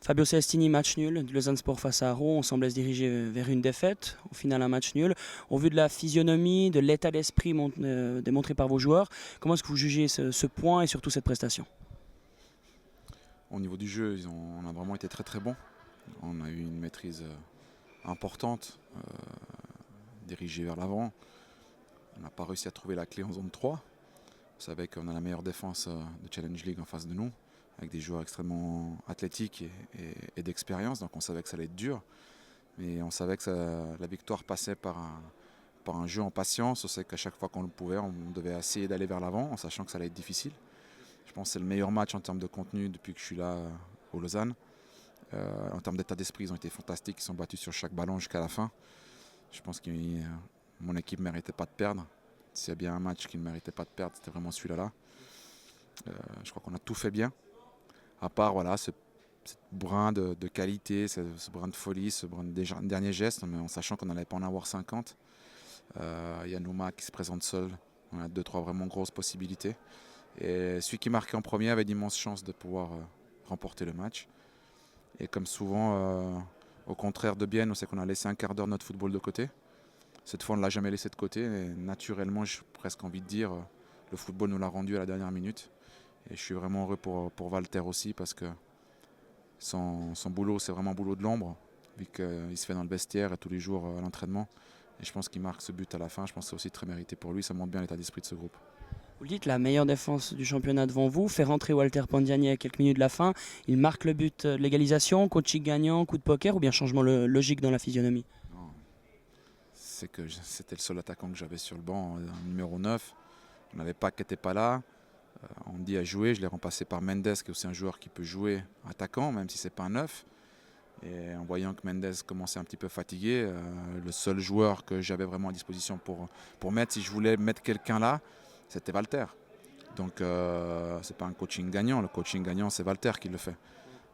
Fabio Celestini, match nul de Lausanne Sport face à Rouen. On semblait se diriger vers une défaite. Au final, un match nul. Au vu de la physionomie, de l'état d'esprit démontré par vos joueurs, comment est-ce que vous jugez ce point et surtout cette prestation? Au niveau du jeu, on a vraiment été très très bons. On a eu une maîtrise importante, dirigée vers l'avant. On n'a pas réussi à trouver la clé en zone 3. Vous savez qu'on a la meilleure défense de Challenge League en face de nous, avec des joueurs extrêmement athlétiques et d'expérience. Donc on savait que ça allait être dur. Mais on savait que la victoire passait par un jeu en patience. On sait qu'à chaque fois qu'on le pouvait, on devait essayer d'aller vers l'avant, en sachant que ça allait être difficile. Je pense que c'est le meilleur match en termes de contenu depuis que je suis là au Lausanne. En termes d'état d'esprit, ils ont été fantastiques. Ils sont battus sur chaque ballon jusqu'à la fin. Je pense que mon équipe ne méritait pas de perdre. S'il y a bien un match qui ne méritait pas de perdre, c'était vraiment celui-là. Je crois qu'on a tout fait bien. À part voilà, ce brin de qualité, ce brin de folie, ce brin de dernier geste, mais en sachant qu'on n'allait pas en avoir 50. Il y a Nouma qui se présente seul. On a 2-3 vraiment grosses possibilités. Et celui qui marquait en premier avait d'immenses chances de pouvoir remporter le match. Et comme souvent, au contraire de Bienne, on sait qu'on a laissé un quart d'heure notre football de côté. Cette fois, on ne l'a jamais laissé de côté. Et naturellement, j'ai presque envie de dire, le football nous l'a rendu à la dernière minute. Et je suis vraiment heureux pour Walter aussi, parce que son boulot, c'est vraiment un boulot de l'ombre, vu qu'il se fait dans le vestiaire et tous les jours à l'entraînement. Et je pense qu'il marque ce but à la fin. Je pense que c'est aussi très mérité pour lui. Ça montre bien l'état d'esprit de ce groupe. Vous le dites, la meilleure défense du championnat devant vous, fait rentrer Walter Pandiani à quelques minutes de la fin. Il marque le but de l'égalisation, coaching gagnant, coup de poker ou bien changement logique dans la physionomie? Non, c'est que c'était le seul attaquant que j'avais sur le banc, numéro 9. On n'avait pas qui n'était pas là. Andy a joué, je l'ai remplacé par Mendes, qui est aussi un joueur qui peut jouer attaquant, même si ce n'est pas un 9. Et en voyant que Mendes commençait un petit peu fatigué, le seul joueur que j'avais vraiment à disposition pour mettre, si je voulais mettre quelqu'un là, c'était Walter. Donc c'est pas un coaching gagnant, le coaching gagnant c'est Walter qui le fait.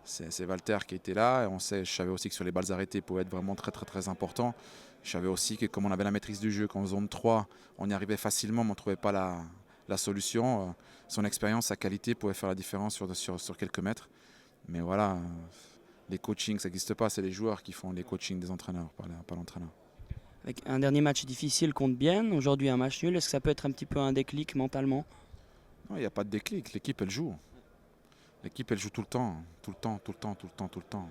C'est Walter qui était là, et je savais aussi que sur les balles arrêtées, il pouvait être vraiment très très très important. Je savais aussi que comme on avait la maîtrise du jeu, qu'en zone 3, on y arrivait facilement, mais on ne trouvait pas la solution. Son expérience, sa qualité pouvaient faire la différence sur quelques mètres. Mais voilà, les coachings, ça n'existe pas, c'est les joueurs qui font les coachings des entraîneurs, pas l'entraîneur. Avec un dernier match difficile contre Bienne, aujourd'hui un match nul, est-ce que ça peut être un petit peu un déclic mentalement? Non, il n'y a pas de déclic, l'équipe elle joue. L'équipe elle joue tout le temps, tout le temps, tout le temps, tout le temps, tout le temps.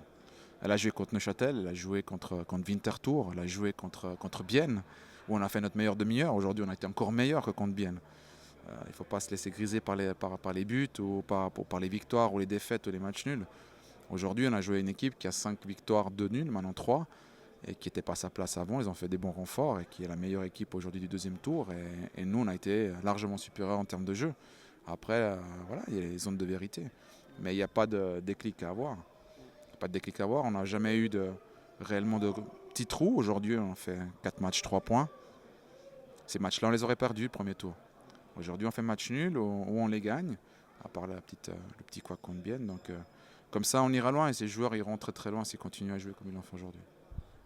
Elle a joué contre Neuchâtel, elle a joué contre Winterthur, elle a joué contre Bienne, où on a fait notre meilleure demi-heure. Aujourd'hui, on a été encore meilleur que contre Bienne. Il ne faut pas se laisser griser par les buts ou par les victoires ou les défaites ou les matchs nuls. Aujourd'hui, on a joué une équipe qui a 5 victoires, 2 nuls, maintenant 3, et qui n'était pas à sa place avant. Ils ont fait des bons renforts et qui est la meilleure équipe aujourd'hui du deuxième tour. Et nous, on a été largement supérieurs en termes de jeu. Après, voilà, il y a les zones de vérité. Mais il n'y a pas de déclic à avoir. Pas de déclic à avoir. On n'a jamais eu réellement de petits trous. Aujourd'hui, on fait 4 matchs, 3 points. Ces matchs-là, on les aurait perdus le premier tour. Aujourd'hui, on fait match nul où on les gagne, à part le petit couac contre Bienne. Donc, comme ça, on ira loin et ces joueurs iront très très loin s'ils continuent à jouer comme ils l'ont fait aujourd'hui.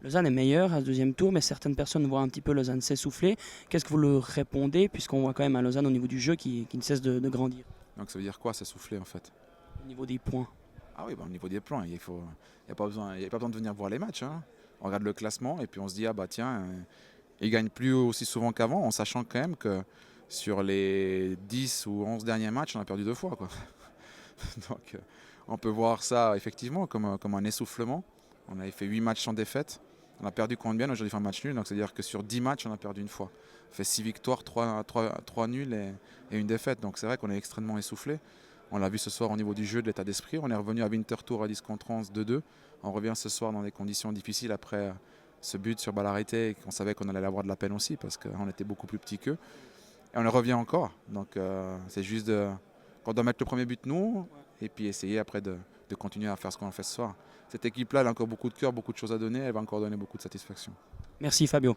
Lausanne est meilleure à ce deuxième tour, mais certaines personnes voient un petit peu Lausanne s'essouffler. Qu'est-ce que vous leur répondez, puisqu'on voit quand même à Lausanne au niveau du jeu qui ne cesse de grandir? Donc ça veut dire quoi, s'essouffler en fait? Au niveau des points. Ah oui, au niveau des plans, il n'y a pas besoin de venir voir les matchs. Hein. On regarde le classement et puis on se dit, ah bah tiens, ils gagnent plus aussi souvent qu'avant, en sachant quand même que sur les 10 ou 11 derniers matchs, on a perdu 2 fois. Quoi. Donc on peut voir ça effectivement comme un essoufflement. On avait fait 8 matchs sans défaite. On a perdu contre Bienne, aujourd'hui on fait un match nul. Donc c'est-à-dire que sur 10 matchs, on a perdu une fois. On fait 6 victoires, 3 nuls et une défaite. Donc c'est vrai qu'on est extrêmement essoufflé. On l'a vu ce soir au niveau du jeu, de l'état d'esprit. On est revenu à Winterthur à 10 contre 11, 2-2. On revient ce soir dans des conditions difficiles après ce but sur balle arrêtée et qu'on savait qu'on allait avoir de la peine aussi parce qu'on était beaucoup plus petits qu'eux. Et on revient encore. Donc c'est juste qu'on doit mettre le premier but nous et puis essayer après de continuer à faire ce qu'on a fait ce soir. Cette équipe-là, elle a encore beaucoup de cœur, beaucoup de choses à donner. Elle va encore donner beaucoup de satisfaction. Merci Fabio.